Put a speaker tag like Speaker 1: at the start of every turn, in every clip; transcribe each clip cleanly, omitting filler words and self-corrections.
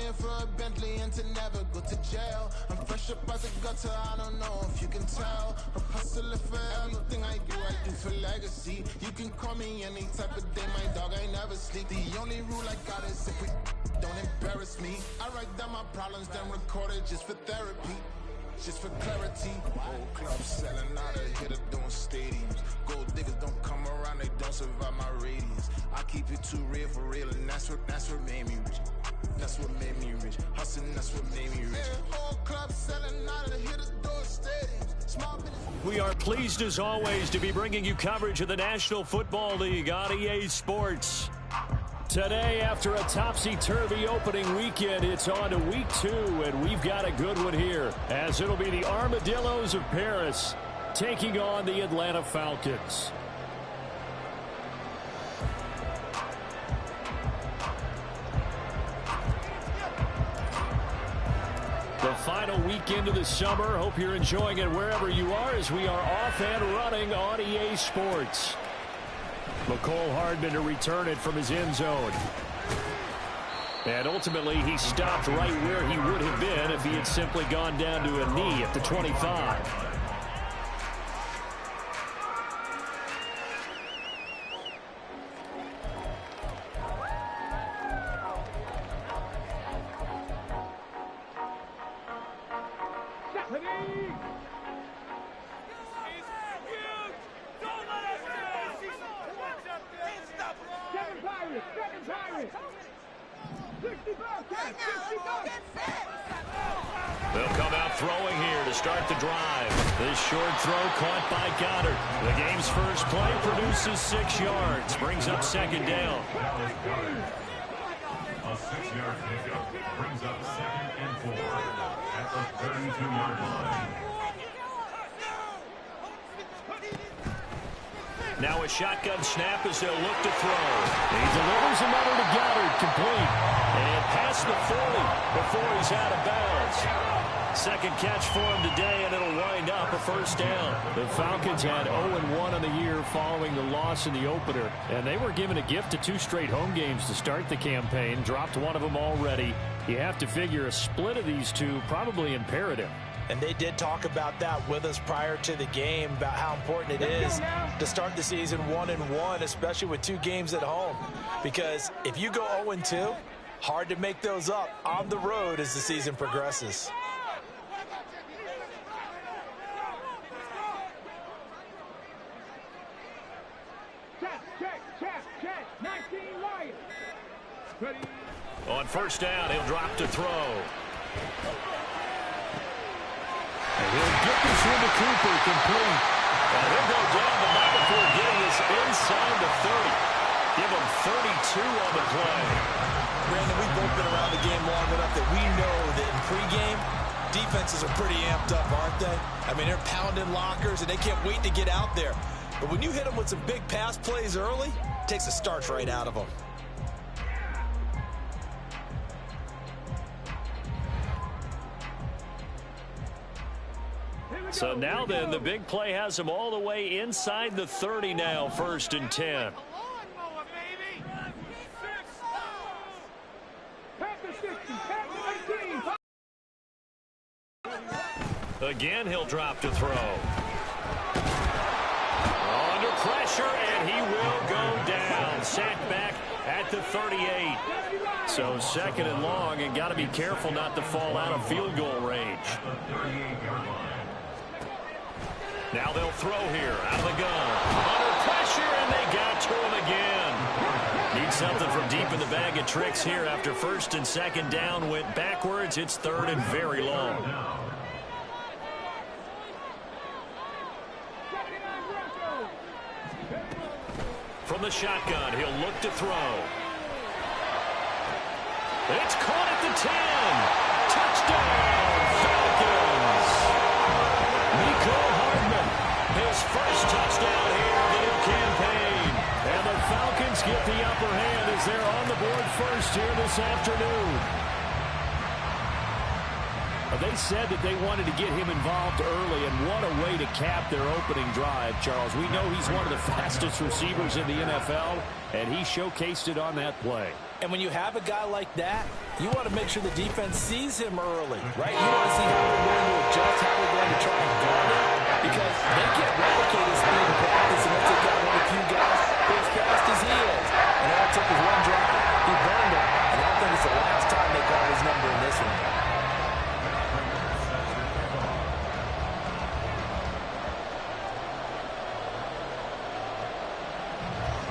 Speaker 1: praying for a Bentley and to never go to jail. I'm fresh up out the gutter, I don't know if you can tell. I'm hustling for everything I do for legacy. You can call me any type of day, my dog, I never sleep. The only rule I got is if we don't embarrass me. I write down my problems, then record it just for therapy. Just for clarity, old clubs selling out of hitter doing stadiums. Gold diggers don't come around, they don't survive my radius. I keep it too real for real, and that's what made me rich. That's what made me rich. Hustling, that's what made me rich. Old clubs selling out of hitter doing stadiums. Small business.
Speaker 2: We are pleased as always to be bringing you coverage of the National Football League on EA Sports. Today, after a topsy-turvy opening weekend, it's on to week 2, and we've got a good one here, as it'll be the Armadillos of Paris taking on the Atlanta Falcons. The final weekend of the summer. Hope you're enjoying it wherever you are, as we are off and running on EA Sports. McCole Hardman to return it from his end zone. And ultimately, he stopped right where he would have been if he had simply gone down to a knee at the 25. They'll come out throwing here to start the drive. This short throw caught by Goddard. The game's first play produces 6 yards. Brings up second down.
Speaker 3: A 6-yard pickup brings up 2nd and 4 at the 32-yard line.
Speaker 2: Now a shotgun snap as they'll look to throw. He delivers another to Goddard, complete. And past the 40 before he's out of bounds. Second catch for him today, and it'll wind up a first down. The Falcons had 0-1 on the year following the loss in the opener, and they were given a gift of 2 straight home games to start the campaign. Dropped one of them already. You have to figure a split of these two probably imperative.
Speaker 4: And they did talk about that with us prior to the game, about how important it is to start the season 1-1, especially with 2 games at home. Because if you go 0-2, hard to make those up on the road as the season progresses. On first down, he'll drop to throw.
Speaker 2: And he'll get this one to Cooper, complete. And he'll go down the line before getting this inside the 30. Give him 32 on the play.
Speaker 4: Brandon, we've both been around the game long enough that we know that in pregame, defenses are pretty amped up, aren't they? I mean, they're pounding lockers, and they can't wait to get out there. But when you hit them with some big pass plays early, it takes the starch right out of them.
Speaker 2: So now then, the big play has him all the way inside the 30 now, 1st and 10. Again, he'll drop to throw. Under pressure, and he will go down. Sacked back at the 38. So 2nd and long, and got to be careful not to fall out of field goal range. Now they'll throw here out of the gun. Under pressure, and they got to him again. Need something from deep in the bag of tricks here after 1st and 2nd down. Went backwards. It's 3rd and very long. From the shotgun, he'll look to throw. It's caught at the 10. Touchdown, Falcons. Mecole Hardman, his first touchdown here in the new campaign. And the Falcons get the upper hand as they're on the board first here this afternoon. They said that they wanted to get him involved early, and what a way to cap their opening drive, Charles. We know he's one of the fastest receivers in the NFL, and he showcased it on that play.
Speaker 4: And when you have a guy like that, you want to make sure the defense sees him early, right? You want to see how they're going to adjust, how they're going to try and guard him, because they can't replicate his speed in practice unless they've got one of the few guys who are as fast as he is. And all it took was one drive. He burned him, and I don't think it's the last time they call his number in this one.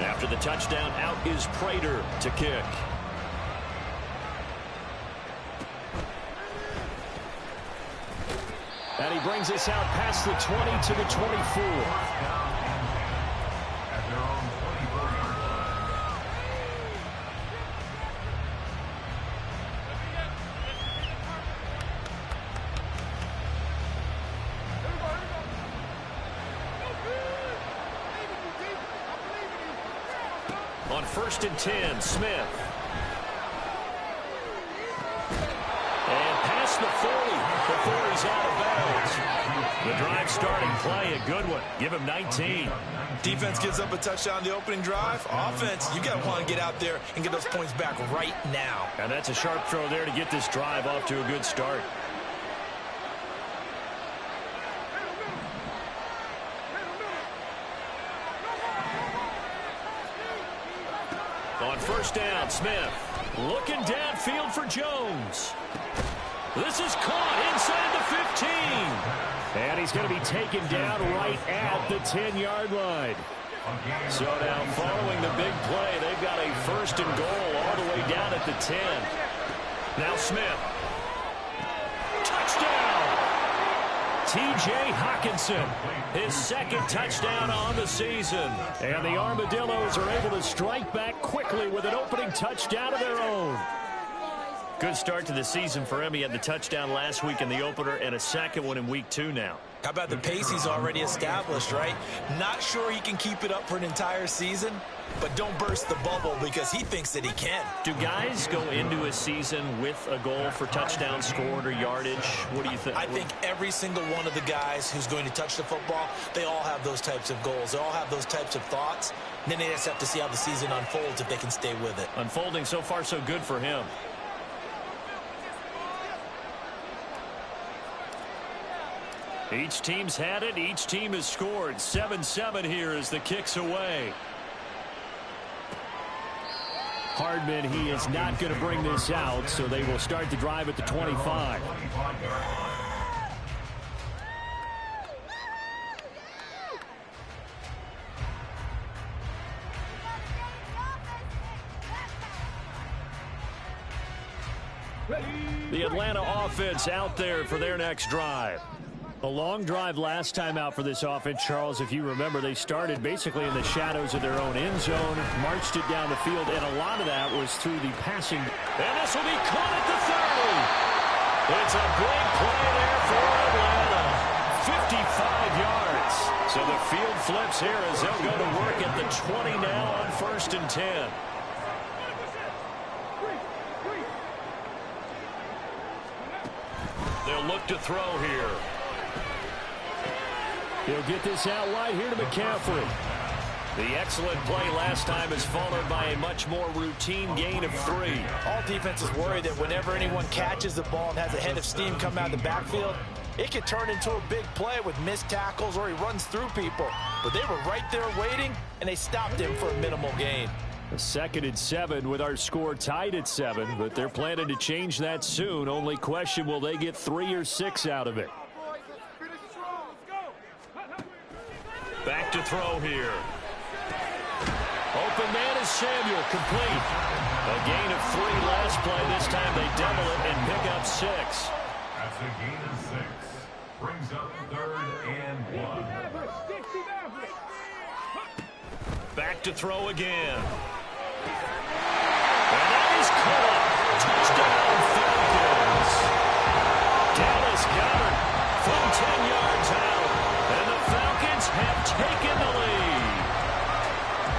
Speaker 2: After the touchdown, out is Prater to kick. And he brings us out past the 20 to the 24.
Speaker 3: At their own 24-yard line.
Speaker 2: On 1st and 10, Smith. And past the 40 before he's out of bounds. The drive starting play, a good one. Give him 19.
Speaker 4: Defense gives up a touchdown on the opening drive. Offense, you got to want to get out there and get those points back right now.
Speaker 2: And that's a sharp throw there to get this drive off to a good start. On 1st down, Smith looking downfield for Jones. This is caught inside the 15. And he's going to be taken down right at the 10-yard line. So now following the big play, they've got a 1st and goal all the way down at the 10. Now Smith. Touchdown! T.J. Hockenson, his 2nd touchdown on the season. And the Armadillos are able to strike back quickly with an opening touchdown of their own. Good start to the season for him. He had the touchdown last week in the opener and a 2nd one in week 2 now.
Speaker 4: How about the pace he's already established, right? Not sure he can keep it up for an entire season, but don't burst the bubble because he thinks that he can.
Speaker 2: Do guys go into a season with a goal for touchdown scored or yardage? What do you think?
Speaker 4: I think every single one of the guys who's going to touch the football, they all have those types of goals. They all have those types of thoughts. And then they just have to see how the season unfolds if they can stay with it.
Speaker 2: Unfolding so far so good for him. Each team's had it. Each team has scored. 7-7 here as the kick's away. Hardman, he is not going to bring this out, so they will start the drive at the 25. The Atlanta offense out there for their next drive. A long drive last time out for this offense, Charles. If you remember, they started basically in the shadows of their own end zone, marched it down the field, and a lot of that was through the passing. And this will be caught at the 30. It's a big play there for Atlanta. 55 yards. So the field flips here as they'll go to work at the 20 now on 1st and 10. They'll look to throw here. He'll get this out wide here to McCaffrey. The excellent play last time is followed by a much more routine gain of 3.
Speaker 4: All defenses worry that whenever anyone catches the ball and has a head of steam come out of the backfield, it could turn into a big play with missed tackles or he runs through people. But they were right there waiting, and they stopped him for a minimal gain.
Speaker 2: A 2nd and 7 with our score tied at 7, but they're planning to change that soon. Only question, will they get 3 or 6 out of it? Back to throw here. Open man is Samuel, complete. A gain of 3 last play. This time they double it and pick up 6.
Speaker 3: That's a gain of 6. Brings up 3rd and 1.
Speaker 2: Back to throw again. And that is caught. Touchdown Falcons. Dallas Goedert from 10 yards out. And the Falcons have taken the lead.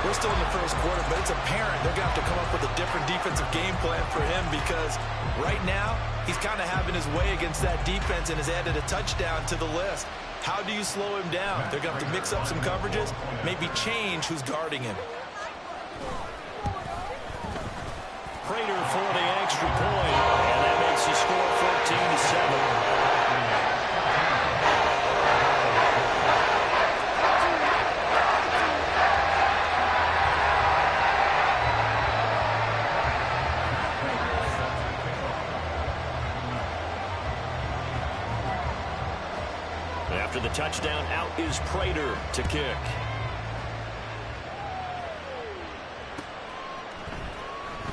Speaker 4: We're still in the first quarter, but it's apparent they're going to have to come up with a different defensive game plan for him because right now he's kind of having his way against that defense and has added a touchdown to the list. How do you slow him down? They're going to have to mix up some coverages, maybe change who's guarding him.
Speaker 2: Prater Prater for the extra point, and that makes the score 14-7. After the touchdown, out is Prater to kick.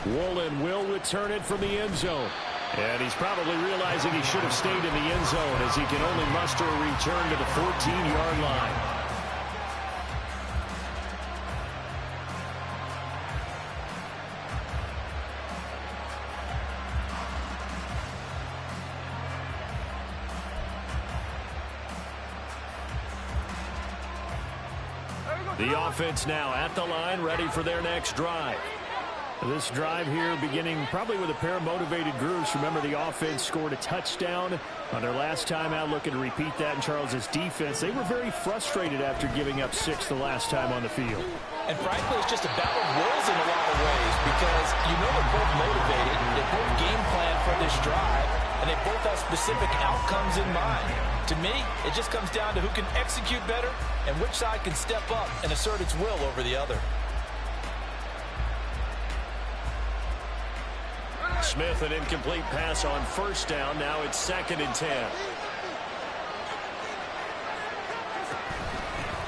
Speaker 2: Woolen will return it from the end zone. And he's probably realizing he should have stayed in the end zone as he can only muster a return to the 14-yard line. The offense now at the line, ready for their next drive. This drive here beginning probably with a pair of motivated groups. Remember, the offense scored a touchdown on their last time out. Looking to repeat that in Charles's defense. They were very frustrated after giving up 6 the last time on the field.
Speaker 4: And frankly, it's just a battle of wills in a lot of ways because you know they're both motivated. They both game plan for this drive, and they both have specific outcomes in mind. To me, it just comes down to who can execute better and which side can step up and assert its will over the other.
Speaker 2: Smith, an incomplete pass on first down. Now it's 2nd and 10.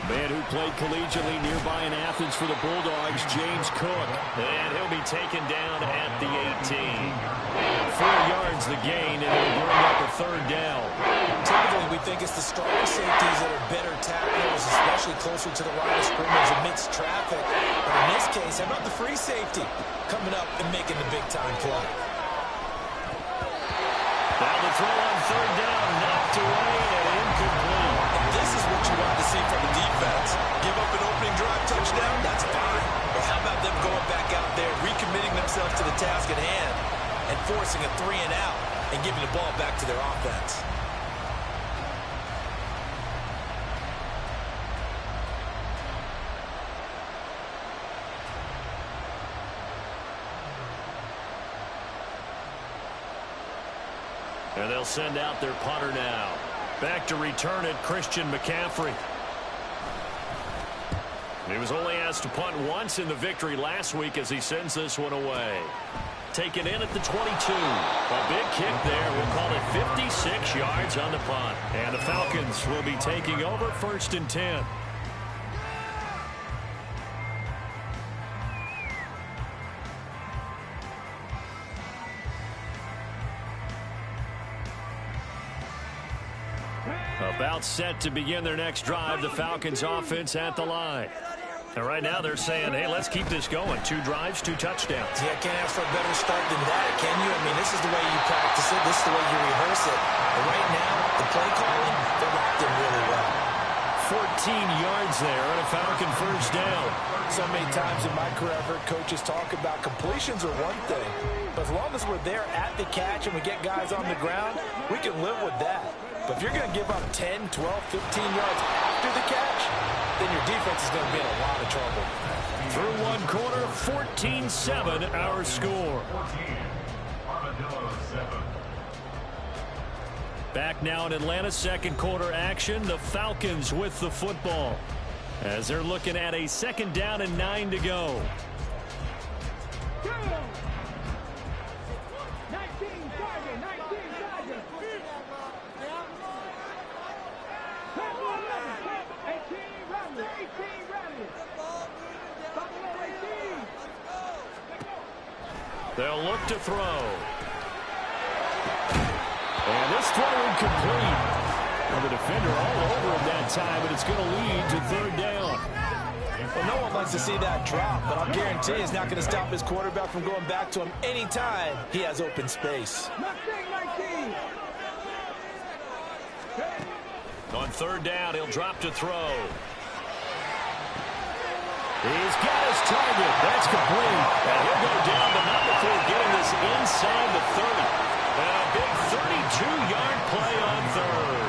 Speaker 2: Man who played collegiately nearby in Athens for the Bulldogs, James Cook. And he'll be taken down at the 18. 4 yards the gain, and it'll bring up a 3rd down.
Speaker 4: Typically, we think it's the strong safeties that are better tacklers, especially closer to the line of scrimmage amidst traffic. But in this case, how about the free safety coming up and making the big-time play?
Speaker 2: Now the throw on 3rd down, knocked away and incomplete.
Speaker 4: And this is what you want to see from the defense. Give up an opening drive touchdown, that's fine. But how about them going back out there, recommitting themselves to the task at hand, and forcing a 3-and-out and giving the ball back to their offense?
Speaker 2: And they'll send out their punter now. Back to return it, Christian McCaffrey. He was only asked to punt once in the victory last week as he sends this one away. Taken in at the 22. A big kick there. We'll call it 56 yards on the punt. And the Falcons will be taking over 1st and 10. About set to begin their next drive, the Falcons offense at the line. And right now they're saying, hey, let's keep this going. 2 drives, 2 touchdowns.
Speaker 4: Yeah, can't ask for a better start than that, can you? I mean, this is the way you practice it. This is the way you rehearse it. And right now, the play calling, they're locked in really well.
Speaker 2: 14 yards there and a Falcon 1st down.
Speaker 4: So many times in my career, I've heard coaches talk about completions are one thing. But as long as we're there at the catch and we get guys on the ground, we can live with that. But if you're going to give up 10, 12, 15 yards after the catch, then your defense is going to be in a lot of trouble.
Speaker 2: Through 1 quarter, 14-7 our score.
Speaker 3: 14, Armadillo 7.
Speaker 2: Back now in Atlanta, 2nd quarter action. The Falcons with the football as they're looking at a 2nd down and 9 to go. They'll look to throw. And this throw incomplete. Well, the defender all over him that time, but it's going to lead to 3rd down.
Speaker 4: Well, no one likes to see that drop, but I'll guarantee it's not going to stop his quarterback from going back to him anytime he has open space.
Speaker 2: On 3rd down, he'll drop to throw. He's got his target. That's complete. And he'll go down, but not before getting this inside the 30. And a big 32-yard play on 3rd.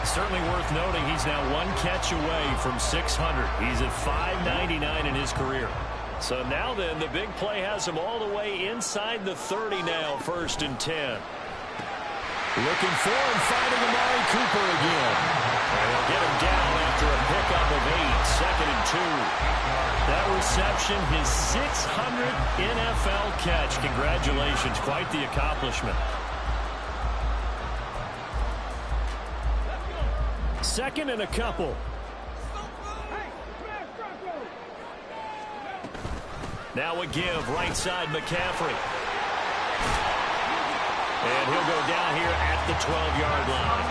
Speaker 2: Certainly worth noting he's now 1 catch away from 600. He's at 599 in his career. So now then, the big play has him all the way inside the 30 now, 1st and 10. Looking for and finding Amari Cooper again. And they'll get him down after a pickup of 8, 2nd and 2. That reception, his 600th NFL catch. Congratulations, quite the accomplishment. 2nd and a couple. Now a give, right side McCaffrey. And he'll go down here at the 12-yard line.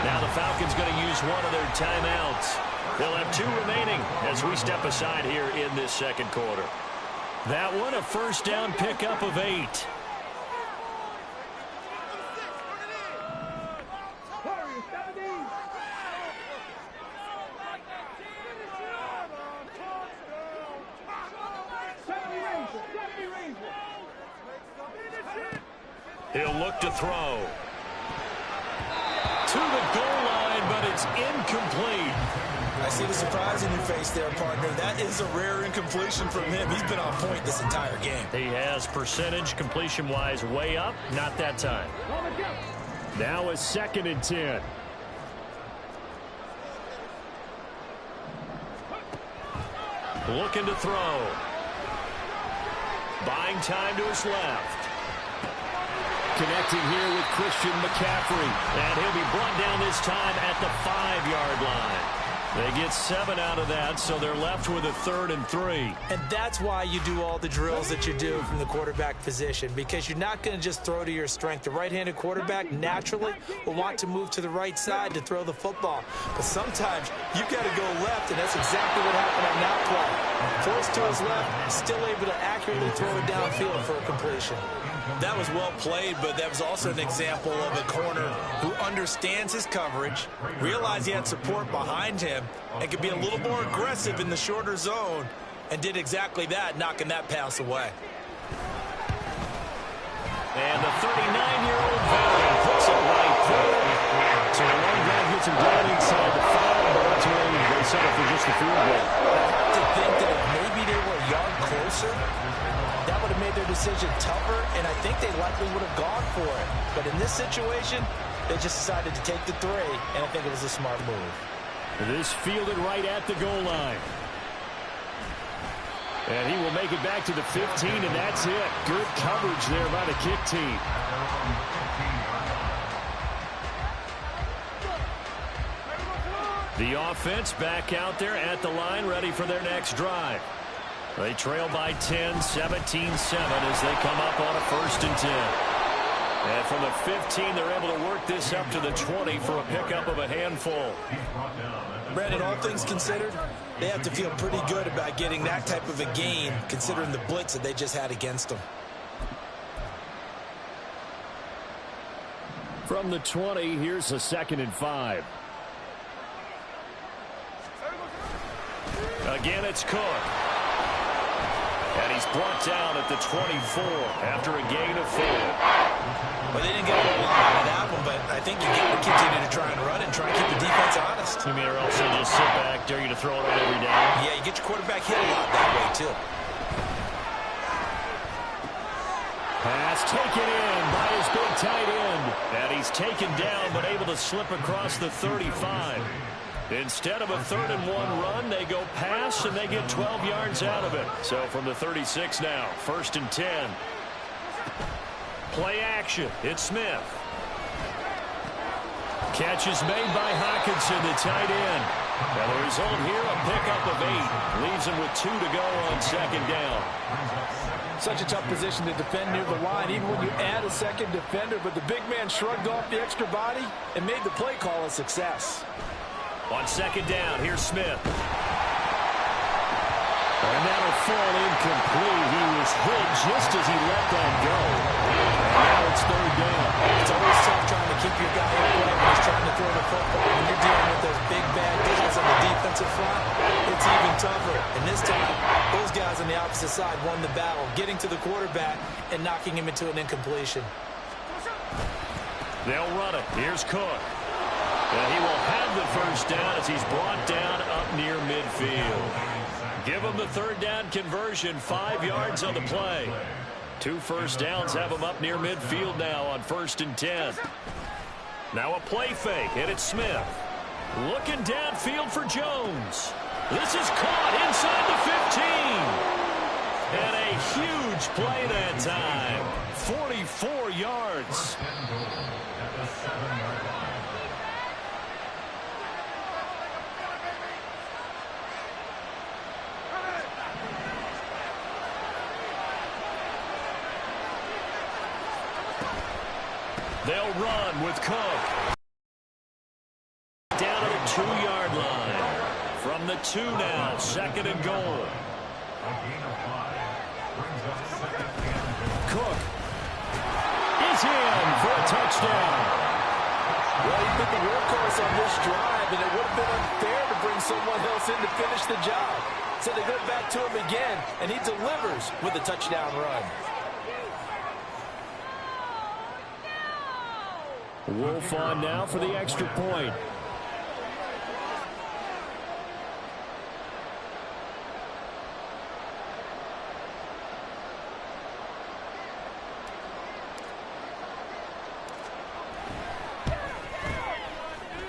Speaker 2: Now the Falcons going to use one of their timeouts. They'll have 2 remaining as we step aside here in this 2nd quarter. That one, a 1st down pickup of 8. He'll look to throw. To the goal line, but it's incomplete.
Speaker 4: I see the surprise in your face there, partner. That is a rare incompletion from him. He's been on point this entire game.
Speaker 2: He has percentage completion-wise way up. Not that time. Now a 2nd and 10. Looking to throw. Buying time to his left. Connecting here with Christian McCaffrey. And he'll be brought down this time at the 5-yard line. They get 7 out of that, so they're left with a 3rd and 3.
Speaker 4: And that's why you do all the drills that you do from the quarterback position, because you're not going to just throw to your strength. The right-handed quarterback naturally will want to move to the right side to throw the football. But sometimes you've got to go left, and that's exactly what happened on that play. Forced to his left, still able to accurately throw it downfield for a completion. That was well played, but that was also an example of a corner who understands his coverage, realized he had support behind him, and could be a little more aggressive in the shorter zone, and did exactly that, knocking that pass away.
Speaker 2: And the 39-year-old veteran puts it right through. So the one guy hits him down inside the 5, but ultimately they settle for just the field goal.
Speaker 4: I have to think that if maybe they were a yard closer, that would have made their decision tougher, and I think they likely would have gone for it. But in this situation, they just decided to take the 3, and I think it was a smart move.
Speaker 2: This fielded right at the goal line. And he will make it back to the 15, and that's it. Good coverage there by the kick team. The offense back out there at the line, ready for their next drive. They trail by 10, 17-7 as they come up on a 1st and 10. And from the 15, they're able to work this up to the 20 for a pickup of a handful.
Speaker 4: Brandon, all things considered, they have to feel pretty good about getting that type of a gain, considering the blitz that they just had against them.
Speaker 2: From the 20, here's a 2nd and 5. Again, it's Cook. And he's brought down at the 24 after a gain of 4.
Speaker 4: Well, they didn't get a whole lot out of that one, but I think you got to continue to try and run and try and keep the defense honest.
Speaker 2: You mean, or else they just sit back, dare you to throw it on every down?
Speaker 4: Yeah, you get your quarterback hit a lot that way, too.
Speaker 2: Pass taken in by his big tight end. And he's taken down, but able to slip across the 35. Instead of a 3rd and 1 run, they go pass, and they get 12 yards out of it. So from the 36 now, 1st and 10. Play action. It's Smith. Catch is made by Hockenson, the tight end. And the result here, a pickup of 8. Leaves him with 2 to go on 2nd down.
Speaker 5: Such a tough position to defend near the line, even when you add a 2nd defender. But the big man shrugged off the extra body and made the play call a success.
Speaker 2: On 2nd down, here's Smith. And that'll fall incomplete. He was hit just as he let that go. And now it's 3rd down.
Speaker 4: It's always tough trying to keep your guy upright when he's trying to throw the football. When you're dealing with those big bad guys on the defensive front, it's even tougher. And this time, those guys on the opposite side won the battle, getting to the quarterback and knocking him into an incompletion.
Speaker 2: They'll run it. Here's Cook. And he will have the 1st down as he's brought down up near midfield. Give them the third down conversion, 5 yards on the play. 2 first downs have them up near midfield now on 1st and 10. Now a play fake, and it's Smith. Looking downfield for Jones. This is caught inside the 15. And a huge play that time. 44 yards. They'll run with Cook. Down to the 2-yard line. From the 2 now, 2nd and goal. Cook is in for a touchdown.
Speaker 4: Well, he's been the workhorse on this drive, and it would have been unfair to bring someone else in to finish the job. So they go back to him again, and he delivers with a touchdown run.
Speaker 2: Wolf on now for the extra point.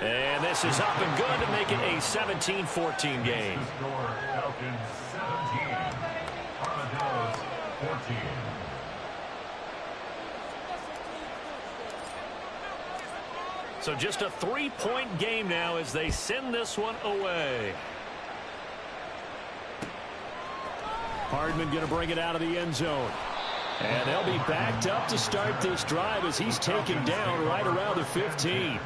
Speaker 2: And this is up and good to make it a 17-14 game.
Speaker 3: Falcons 17, Armadillos 14.
Speaker 2: So just a 3-point game now as they send this one away. Hardman going to bring it out of the end zone. And they'll be backed up to start this drive as he's taken down right around the 15.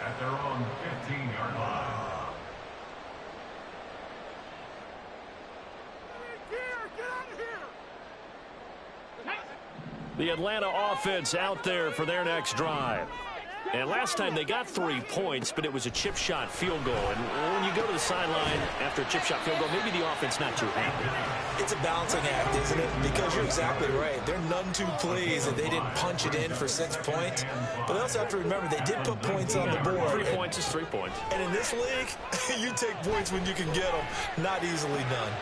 Speaker 3: At their own 15-yard line.
Speaker 2: The Atlanta offense out there for their next drive. And last time they got 3 points, but it was a chip shot field goal. And when you go to the sideline after a chip shot field goal, maybe the offense not too happy.
Speaker 4: It's a balancing act, isn't it? Because you're exactly right. They're none too pleased that they didn't punch it in for 6 points. But they also have to remember they did put points on the board.
Speaker 2: 3 points is 3 points.
Speaker 4: And in this league, you take points when you can get them. Not easily done.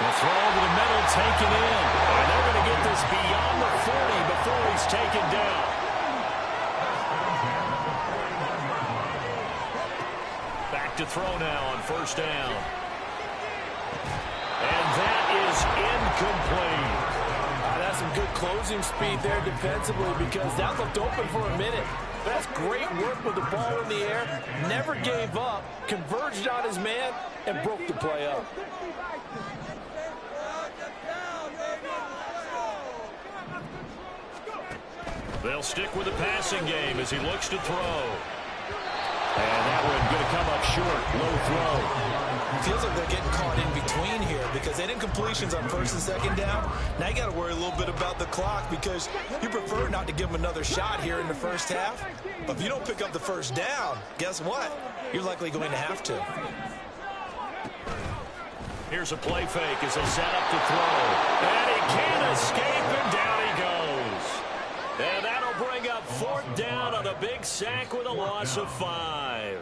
Speaker 2: The throw over the middle taken in. And they're going to get this beyond the 40 before he's taken down. Back to throw now on 1st down. And that is incomplete.
Speaker 4: That's some good closing speed there defensively because that looked open for a minute. But that's great work with the ball in the air. Never gave up, converged on his man, and broke the play up.
Speaker 2: They'll stick with the passing game as he looks to throw. And that one going to come up short. Low throw.
Speaker 4: Feels like they're getting caught in between here because they didn't completions on 1st and 2nd down. Now you got to worry a little bit about the clock because you prefer not to give them another shot here in the 1st half. But if you don't pick up the 1st down, guess what? You're likely going to have to.
Speaker 2: Here's a play fake as they set up to throw. And he can't escape, and down he goes. And that'll bring up 4th down on a big sack with a loss of 5.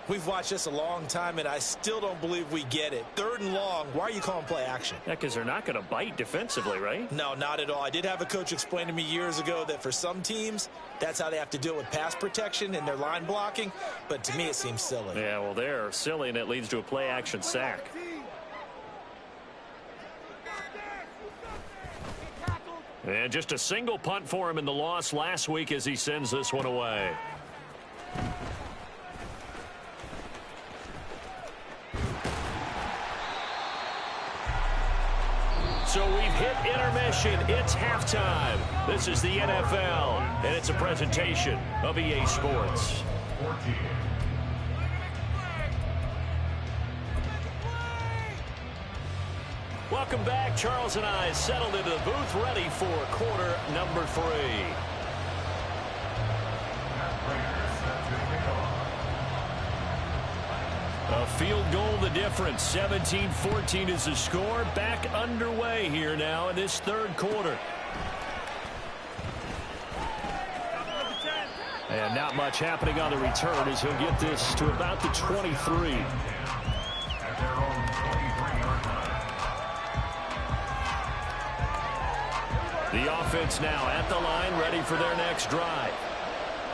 Speaker 4: We've watched this a long time, and I still don't believe we get it. 3rd and long, why are you calling play action?
Speaker 2: Yeah, because they're not going to bite defensively, right?
Speaker 4: No, not at all. I did have a coach explain to me years ago that for some teams, that's how they have to deal with pass protection and their line blocking. But to me, it seems silly.
Speaker 2: Yeah, well, they're silly, and it leads to a play action sack. And just a single punt for him in the loss last week as he sends this one away. So we've hit intermission. It's halftime. This is the NFL, and it's a presentation of EA Sports.
Speaker 3: 14.
Speaker 2: Welcome back. Charles and I settled into the booth, ready for quarter number 3. A field goal the difference. 17-14 is the score. Back underway here now in this 3rd quarter. And not much happening on the return as he'll get this to about the 23.
Speaker 3: At their own 23-yard line.
Speaker 2: The offense now at the line, ready for their next drive.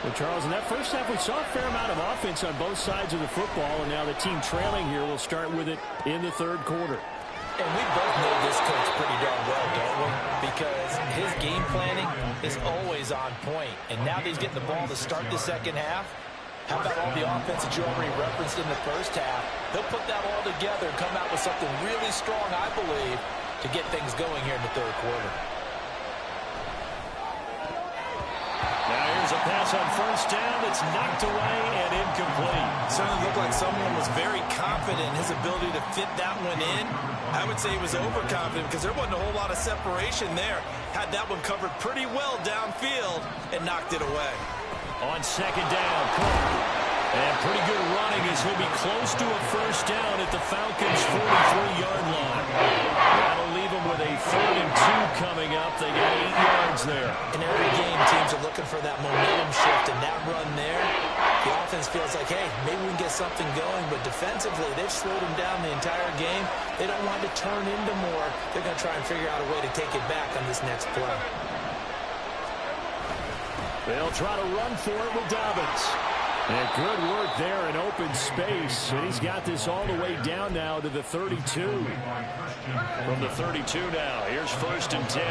Speaker 6: Well, Charles, in that first half, we saw a fair amount of offense on both sides of the football, and now the team trailing here will start with it in the third quarter.
Speaker 4: And we both know this coach pretty darn well, don't we? Because his game planning is always on point. And now that he's getting the ball to start the second half, how about all the offense that you already referenced in the first half? He'll put that all together and come out with something really strong, I believe, to get things going here in the third quarter.
Speaker 2: Now here's a pass on first down that's knocked away and incomplete.
Speaker 4: Certainly looked like someone was very confident in his ability to fit that one in. I would say he was overconfident because there wasn't a whole lot of separation there. Had that one covered pretty well downfield and knocked it away.
Speaker 2: On second down, Cook. And pretty good running as he'll be close to a first down at the Falcons' 43-yard line. That'll leave them with a 3rd and 2 coming up. They got 8 yards there.
Speaker 4: In every game, teams are looking for that momentum shift, and that run there, the offense feels like, hey, maybe we can get something going, but defensively, they've slowed them down the entire game. They don't want to turn into more. They're going to try and figure out a way to take it back on this next play.
Speaker 2: They'll try to run for it with Dobbins.
Speaker 6: And good work there in open space. And he's got this all the way down now to the 32.
Speaker 2: From the 32 now, here's 1st and 10.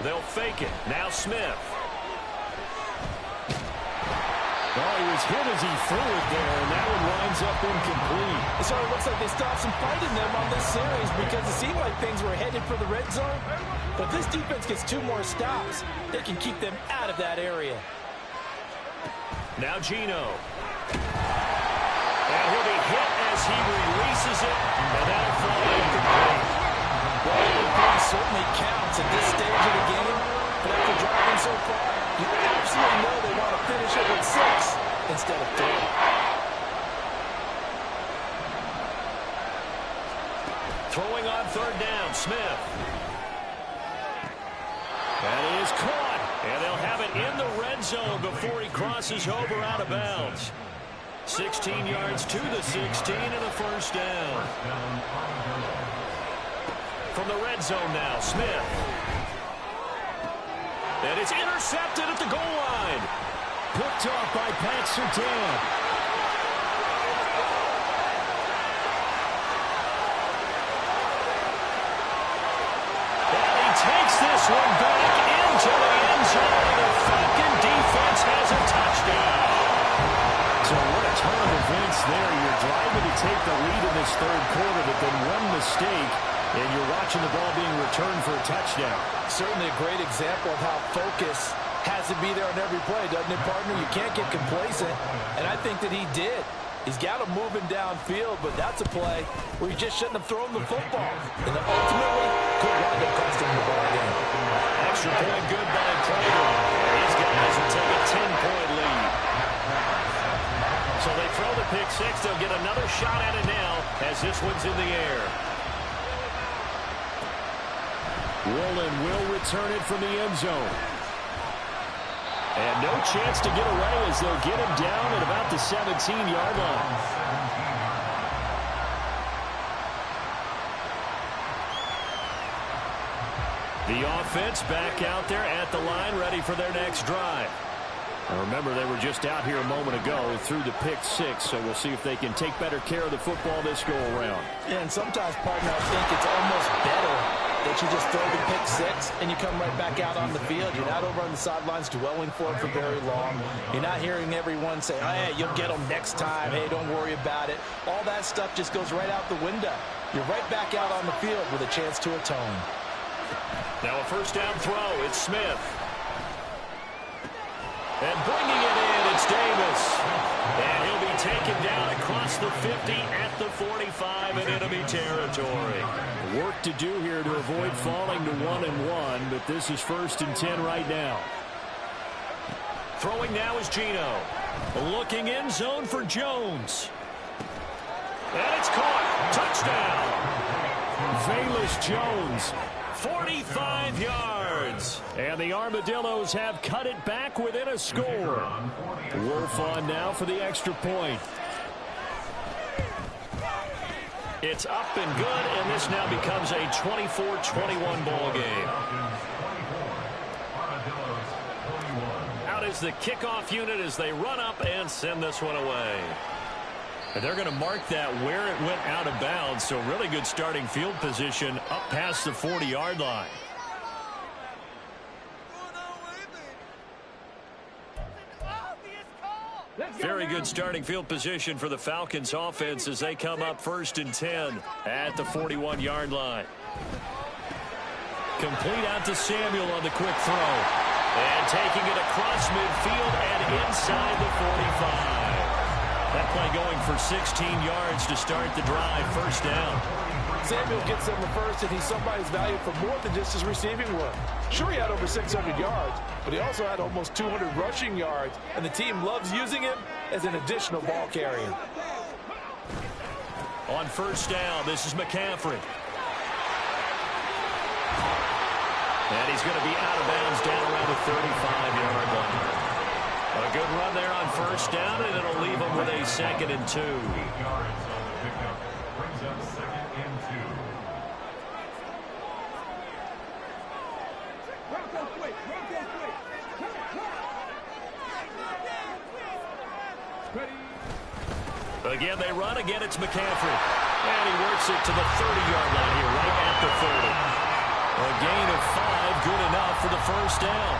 Speaker 2: They'll fake it. Now Smith.
Speaker 6: Oh, he was hit as he threw it there, and that one winds up incomplete.
Speaker 4: So it looks like they stopped some fighting them on this series because it seemed like things were headed for the red zone. But this defense gets 2 more stops. They can keep them out of that area.
Speaker 2: Now Geno. And he'll be hit as he releases it, and that'll fall incomplete.
Speaker 4: Well, everything certainly counts at this stage of the game. But after driving so far, you absolutely know they want to finish it with 6 instead of 3.
Speaker 2: Throwing on 3rd down, Smith. That is caught, and they'll have it in the red zone before he crosses over out of bounds. 16 yards to the 16 and a first down. From the red zone now, Smith. And it's intercepted at the goal line.
Speaker 6: Picked off by Pat Surtain.
Speaker 2: And he takes this one back into the end zone. The Falcon defense has a touchdown.
Speaker 6: So what a turn of events there. You're driving to take the lead in this third quarter, but then one mistake, and you're watching the ball being returned for a touchdown.
Speaker 4: Certainly a great example of how focus has to be there on every play, doesn't it, partner? You can't get complacent, and I think that he did. He's got him moving downfield, but that's a play where you just shouldn't have thrown the football. And ultimately, could wind up costing the ball game.
Speaker 2: Extra point good by Prater. These guys will take a 10-point lead. So they throw the pick 6. They'll get another shot at it now as this one's in the air.
Speaker 6: Woolen will return it from the end zone.
Speaker 2: And no chance to get away as they'll get him down at about the 17-yard line. The offense back out there at the line, ready for their next drive.
Speaker 6: Now remember, they were just out here a moment ago through the pick 6, so we'll see if they can take better care of the football this go-around.
Speaker 4: Yeah, and sometimes, partner, I think it's almost better that you just throw the pick 6 and you come right back out on the field. You're not over on the sidelines dwelling for it for very long. You're not hearing everyone say, oh, hey, you'll get them next time. Hey, don't worry about it. All that stuff just goes right out the window. You're right back out on the field with a chance to atone.
Speaker 2: Now a first down throw. It's Smith. And bringing it in, it's Davis. And he'll be taken down across the 50 at the 45 in enemy territory.
Speaker 6: Work to do here to avoid falling to 1-1, but this is 1st and 10 right now.
Speaker 2: Throwing now is Geno. Looking in zone for Jones. And it's caught. Touchdown.
Speaker 6: Velus Jones.
Speaker 2: 45 yards.
Speaker 6: And the Armadillos have cut it back within a score. Wolf on now for the extra point.
Speaker 2: It's up and good, and this now becomes a 24-21 ball game. Out is the kickoff unit as they run up and send this one away. And they're going to mark that where it went out of bounds, so really good starting field position up past the 40-yard line. Very good starting field position for the Falcons offense as they come up 1st and 10 at the 41-yard line. Complete out to Samuel on the quick throw. And taking it across midfield and inside the 45. That play going for 16 yards to start the drive. 1st down.
Speaker 5: Samuel gets them the first, and he's somebody's value for more than just his receiving work. Sure, he had over 600 yards, but he also had almost 200 rushing yards, and the team loves using him as an additional ball carrier.
Speaker 2: On 1st down, this is McCaffrey. And he's going to be out of bounds down around the 35-yard line. A good run there on 1st down, and it'll leave him with a 2nd and 2.
Speaker 3: 8 yards on the pickup. Brings up 2nd and 2.
Speaker 2: Again, they run. Again, it's McCaffrey. And he works it to the 30-yard line here, right at the 30. A gain of 5, good enough for the 1st down.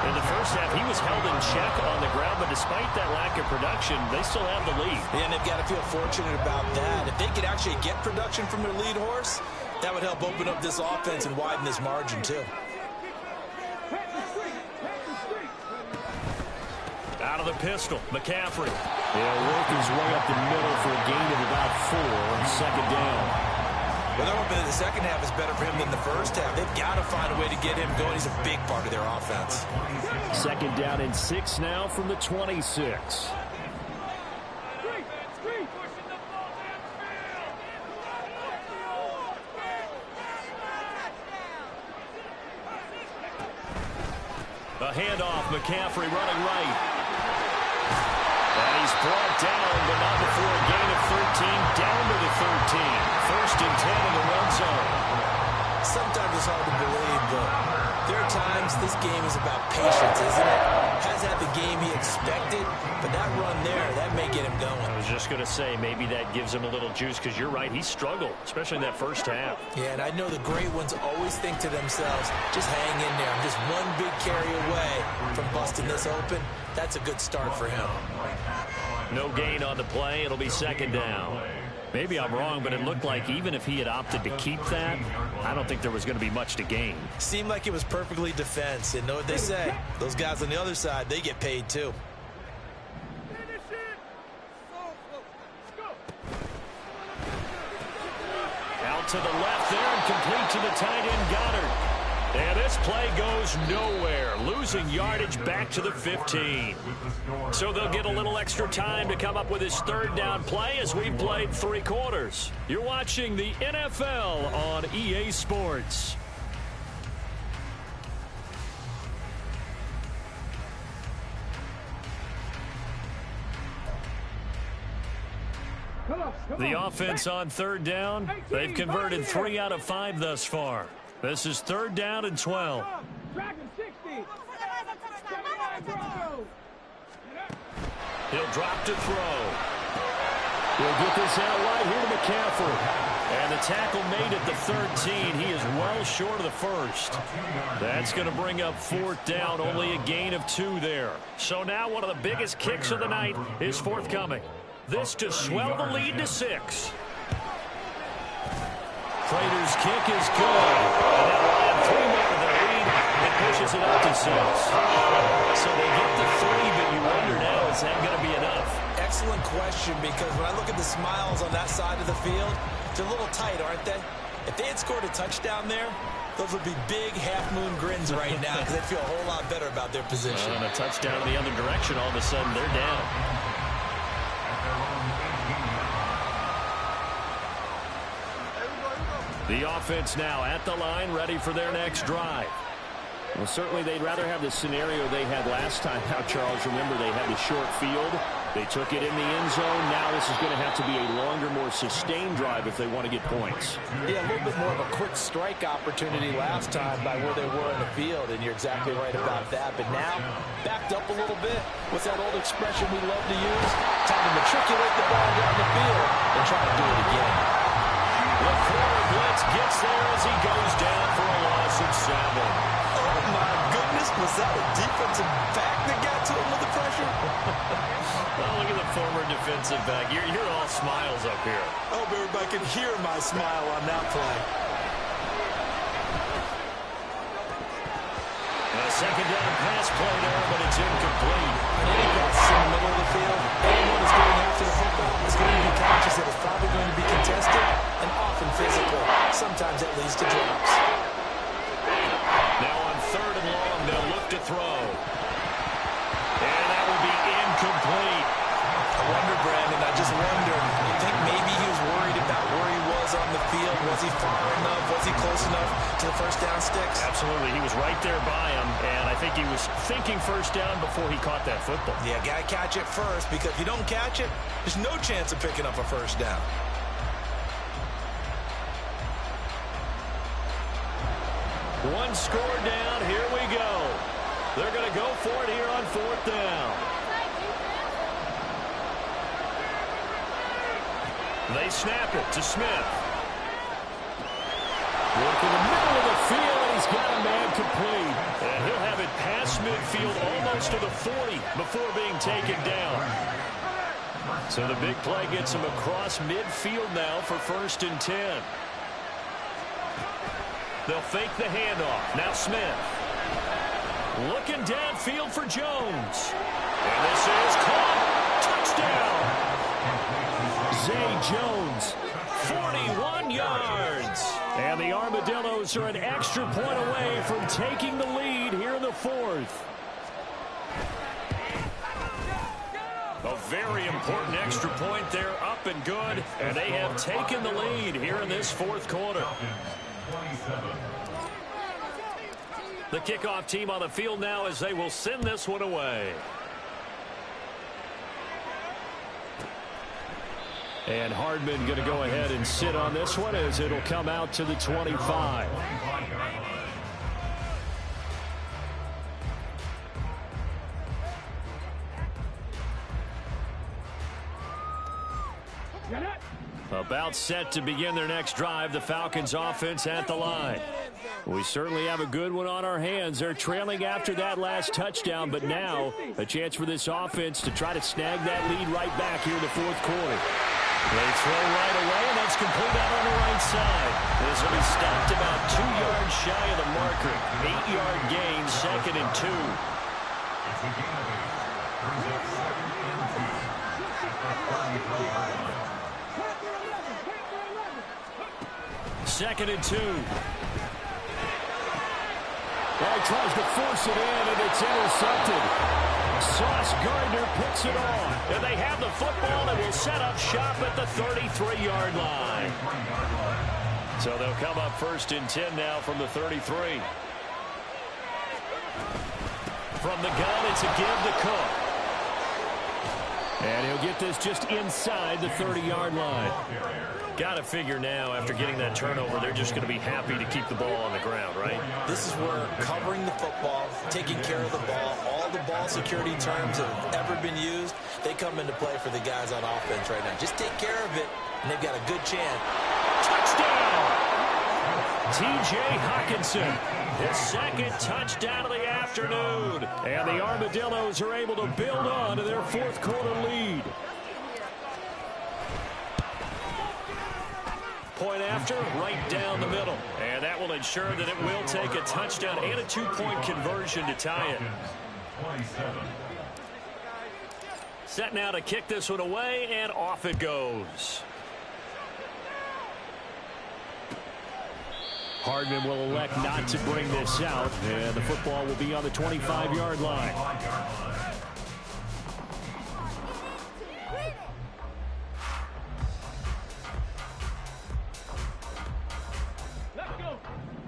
Speaker 2: In the first half, he was held in check on the ground, but despite that lack of production, they still have the lead.
Speaker 4: Yeah, and they've got to feel fortunate about that. If they could actually get production from their lead horse, that would help open up this offense and widen this margin, too.
Speaker 2: Out of the pistol, McCaffrey. He'll work his way up the middle for a gain of about 4 on 2nd down.
Speaker 4: Well, they're hoping that the second half is better for him than the first half. They've got to find a way to get him going. He's a big part of their offense.
Speaker 2: 2nd down and 6 now from the 26. A handoff, McCaffrey running right. And he's brought down, but not before a gain of 13, down to the 13. 1st and 10 in the red zone.
Speaker 4: Sometimes it's hard to believe, but there are times this game is about patience, isn't it? Has had the game he expected, but that run there, that may get him going.
Speaker 2: I was just going to say, maybe that gives him a little juice, because you're right, he struggled, especially in that first half.
Speaker 4: Yeah, and I know the great ones always think to themselves, just hang in there. I'm just one big carry away from busting this open. That's a good start for him.
Speaker 2: No gain on the play. It'll be 2nd down. Maybe I'm wrong, but it looked like even if he had opted to keep that, I don't think there was going to be much to gain.
Speaker 4: Seemed like it was perfectly defense. And know what they say? Those guys on the other side, they get paid too.
Speaker 2: Out to the left there and complete to the tight end, Goddard. And this play goes nowhere, losing yardage back to the 15. So they'll get a little extra time to come up with his 3rd down play as we've played 3 quarters. You're watching the NFL on EA Sports. The offense on 3rd down, they've converted 3 out of 5 thus far. This is 3rd down and 12. He'll drop to throw. He'll get this out wide here to McCaffrey. And the tackle made at the 13. He is well short of the 1st. That's going to bring up 4th down. Only a gain of 2 there. So now one of the biggest kicks of the night is forthcoming. This to swell the lead to 6. Prater's kick is good. And that will add 3 more to the lead and pushes it up to 6. So they get the 3, but you wonder now, is that going to be enough?
Speaker 4: Excellent question, because when I look at the smiles on that side of the field, they're a little tight, aren't they? If they had scored a touchdown there, those would be big half-moon grins right now because they'd feel a whole lot better about their position.
Speaker 2: And a touchdown in the other direction, all of a sudden they're down. The offense now at the line, ready for their next drive. Well, certainly they'd rather have the scenario they had last time out, Charles. Remember, they had the short field.
Speaker 6: They took it in the end zone. Now this is going to have to be a longer, more sustained drive if they want to get points.
Speaker 4: Yeah, a little bit more of a quick strike opportunity last time by where they were in the field, and you're exactly right about that. But now, backed up a little bit. What's that old expression we love to use? Time to matriculate the ball down the field and try to do it again.
Speaker 2: The quarter blitz gets there as he goes down for a loss of 7.
Speaker 4: Oh, my goodness. Was that a defensive back that got to him with the pressure?
Speaker 2: Oh, look at the former defensive back. You're all smiles up here.
Speaker 4: I hope everybody can hear my smile on that play.
Speaker 2: A second down pass play there, but it's incomplete.
Speaker 4: And any pass in the middle of the field, anyone who's going after the football is going to be conscious that it's probably going to be contested and often physical. Sometimes that leads to drops.
Speaker 2: Now on 3rd and long, they'll look to throw. And that will be incomplete.
Speaker 4: I wonder, Brandon, I just wonder, you think maybe he was worried about where he was on the field? Was he far enough? Was he close enough to the first down sticks?
Speaker 2: Absolutely. He was right there by him, and I think he was thinking first down before he caught that football.
Speaker 4: Yeah, got to catch it first, because if you don't catch it, there's no chance of picking up a first down.
Speaker 2: One score down. Here we go. They're going to go for it here on 4th down. They snap it to Smith. Work in the middle of the field, and he's got a man complete. And he'll have it past midfield almost to the 40 before being taken down. So the big play gets him across midfield now for 1st and 10. They'll fake the handoff. Now Smith. Looking downfield for Jones. And this is caught. Touchdown. Zay Jones, 41 yards. And the Armadillos are an extra point away from taking the lead here in the 4th. A very important extra point there, up and good. And they have taken the lead here in this 4th quarter. The kickoff team on the field now as they will send this one away. And Hardman going to go ahead and sit on this one as it'll come out to the 25. About set to begin their next drive, the Falcons offense at the line. We certainly have a good one on our hands. They're trailing after that last touchdown, but now a chance for this offense to try to snag that lead right back here in the 4th quarter. They throw right away, and that's complete out on the right side. This will be stopped about 2 yards shy of the marker. 8-yard gain, 2nd and 2. Second and 2.
Speaker 6: Well, he tries to force it in, and it's intercepted.
Speaker 2: Sauce Gardner picks it off. And they have the football and will set up shop at the 33-yard line. So they'll come up 1st and 10 now from the 33. From the gun, it's a give to Cook.
Speaker 6: And he'll get this just inside the 30-yard line.
Speaker 2: Got to figure now, after getting that turnover, they're just going to be happy to keep the ball on the ground, right?
Speaker 4: This is where covering the football, taking care of the ball, all the ball security terms that have ever been used, they come into play for the guys on offense right now. Just take care of it, and they've got a good chance.
Speaker 2: Touchdown! T.J. Hockenson, his 2nd touchdown of the afternoon. And the Armadillos are able to build on to their 4th quarter lead. Point after, right down the middle. And that will ensure that it will take a touchdown and a 2-point conversion to tie it. Set now to kick this one away, and off it goes.
Speaker 6: Hardman will elect not to bring this out, and the football will be on the 25-yard line.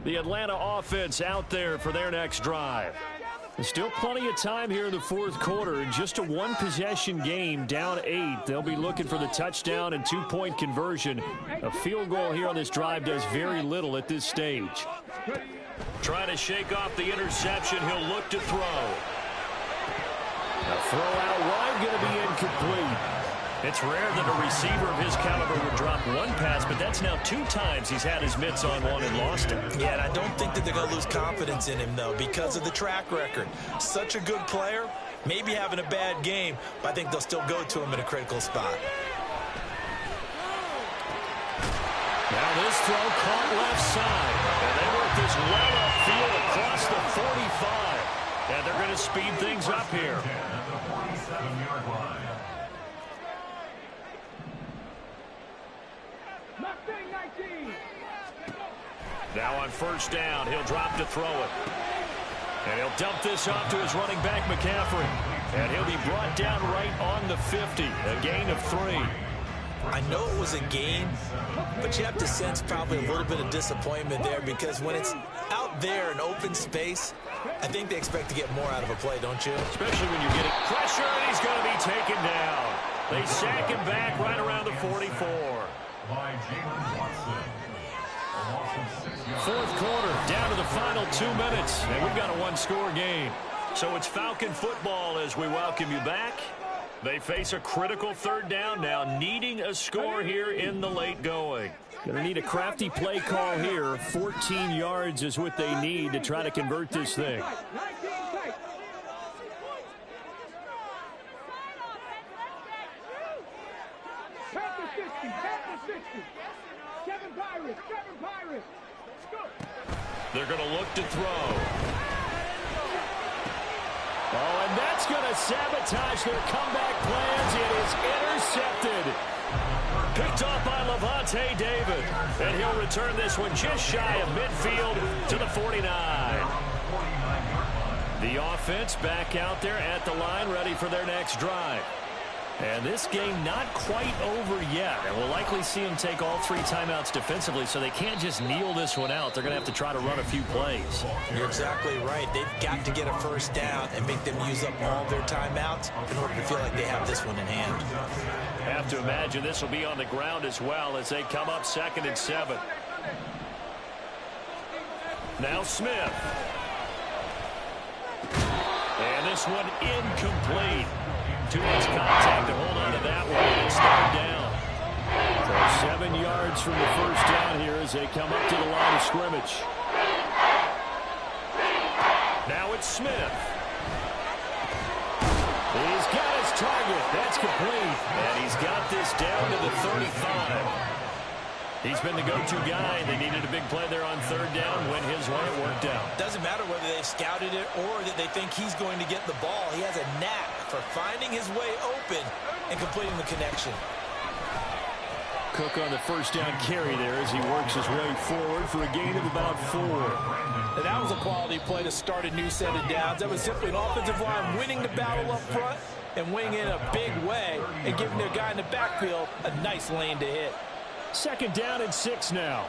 Speaker 2: The Atlanta offense out there for their next drive.
Speaker 6: There's still plenty of time here in the fourth quarter. Just a one-possession game, down 8. They'll be looking for the touchdown and two-point conversion. A field goal here on this drive does very little at this stage.
Speaker 2: Trying to shake off the interception. He'll look to throw.
Speaker 6: A throw out wide, going to be incomplete.
Speaker 2: It's rare that a receiver of his caliber would drop one pass, but that's now 2 times he's had his mitts on one and lost it.
Speaker 4: Yeah, and I don't think that they're going to lose confidence in him, though, because of the track record. Such a good player, maybe having a bad game, but I think they'll still go to him in a critical spot.
Speaker 2: Now this throw caught left side, and they work this well upfield across the 45. And they're going to speed things up here.
Speaker 3: At the 47-yard line.
Speaker 2: Now on first down, he'll drop to throw it. And he'll dump this off to his running back, McCaffrey. And he'll be brought down right on the 50, a gain of 3.
Speaker 4: I know it was a gain, but you have to sense probably a little bit of disappointment there because when it's out there in open space, I think they expect to get more out of a play, don't you?
Speaker 2: Especially when you're getting pressure, and he's going to be taken down. They sack him back right around the 44.
Speaker 3: By Jalen Watson. A loss of 6 yards.
Speaker 2: Fourth quarter, down to the final 2 minutes, and we've got a one-score game. So it's Falcon football as we welcome you back. They face a critical third down now, needing a score here in the late going.
Speaker 6: Going to need a crafty play call here. 14 yards is what they need to try to convert this thing.
Speaker 2: They're going to look to throw.
Speaker 6: Oh, and that's going to sabotage their comeback plans. It is intercepted.
Speaker 2: Picked off by Lavonte David. And he'll return this one just shy of midfield to the 49. The offense back out there at the line, ready for their next drive. And this game not quite over yet. And we'll likely see them take all 3 timeouts defensively, so they can't just kneel this one out. They're going to have to try to run a few plays.
Speaker 4: You're exactly right. They've got to get a first down and make them use up all their timeouts in order to feel like they have this one in hand.
Speaker 2: Have to imagine this will be on the ground as well as they come up 2nd and 7. Now Smith. And this one incomplete. Too much contact to hold on to that one. It's third down.
Speaker 6: So 7 yards from the first down here as they come up to the line of scrimmage.
Speaker 2: Now it's Smith.
Speaker 6: He's got his target. That's complete.
Speaker 2: And he's got this down to the 35. He's been the go-to guy. They needed a big play there on third down. Went his way. It worked out.
Speaker 4: Doesn't matter whether they've scouted it or that they think he's going to get the ball. He has a knack for finding his way open and completing the connection.
Speaker 6: Cook on the first down carry there as he works his way forward for a gain of about 4.
Speaker 5: And that was a quality play to start a new set of downs. That was simply an offensive line winning the battle up front and winning in a big way and giving their guy in the backfield a nice lane to hit.
Speaker 6: 2nd down and 6 now.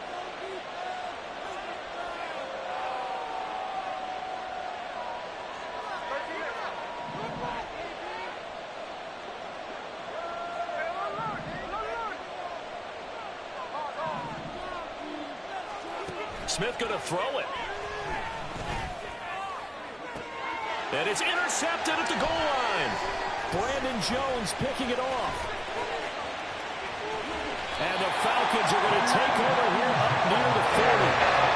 Speaker 2: Smith going to throw it. And it's intercepted at the goal line.
Speaker 6: Brandon Jones picking it off. And the Falcons are going to take over here up near the 40.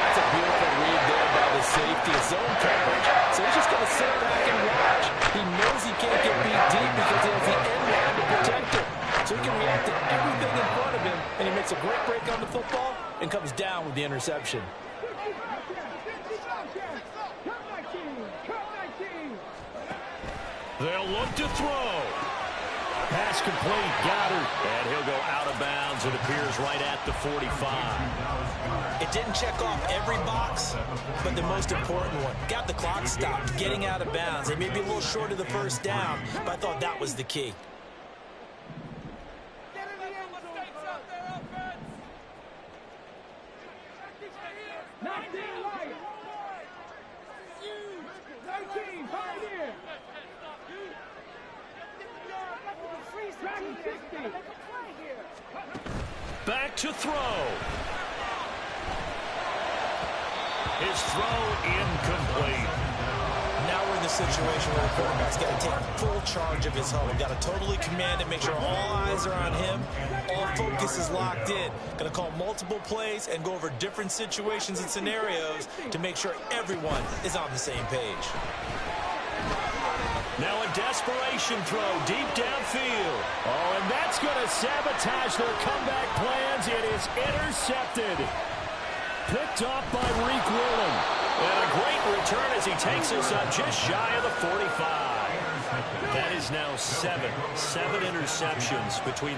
Speaker 5: That's a beautiful read there by the safety. Zone coverage. So he's just going to sit back and watch. He knows he can't get beat deep because he has the end line to protect him. So he can react to everything in front of him, and he makes a great break on the football and comes down with the interception.
Speaker 2: They'll look to throw.
Speaker 6: Pass complete. Goddard.
Speaker 2: And he'll go out of bounds. It appears right at the 45.
Speaker 4: It didn't check off every box, but the most important one. Got the clock stopped, getting out of bounds. They may be a little short of the first down, but I thought that was the key.
Speaker 2: Back to throw. His throw incomplete.
Speaker 4: Now we're in the situation where the quarterback's got to take full charge of his huddle. Got to totally command it, make sure all eyes are on him. All focus is locked in. Going to call multiple plays and go over different situations and scenarios to make sure everyone is on the same page.
Speaker 2: Now a desperation throw deep downfield.
Speaker 6: Oh, and that's going to sabotage their comeback plans. It is intercepted. Picked off by Reek Willen.
Speaker 2: And a great return as he takes us up just shy of the 45. That is now seven interceptions between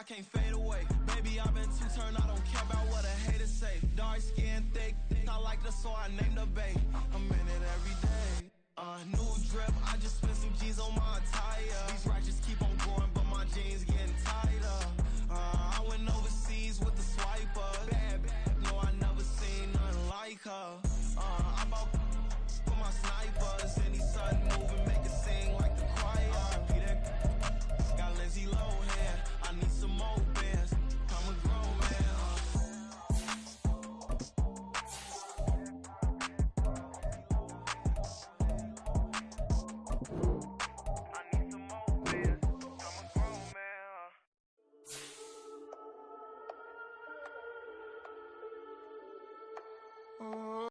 Speaker 1: I can't fade away. Baby, I've been too turned, I don't care about what a hater say. Dark skin, thick, I like the so I named the babe. I'm in it every day. New drip, I just spent some G's on my attire. These righteous keep on going, but my jeans getting tighter.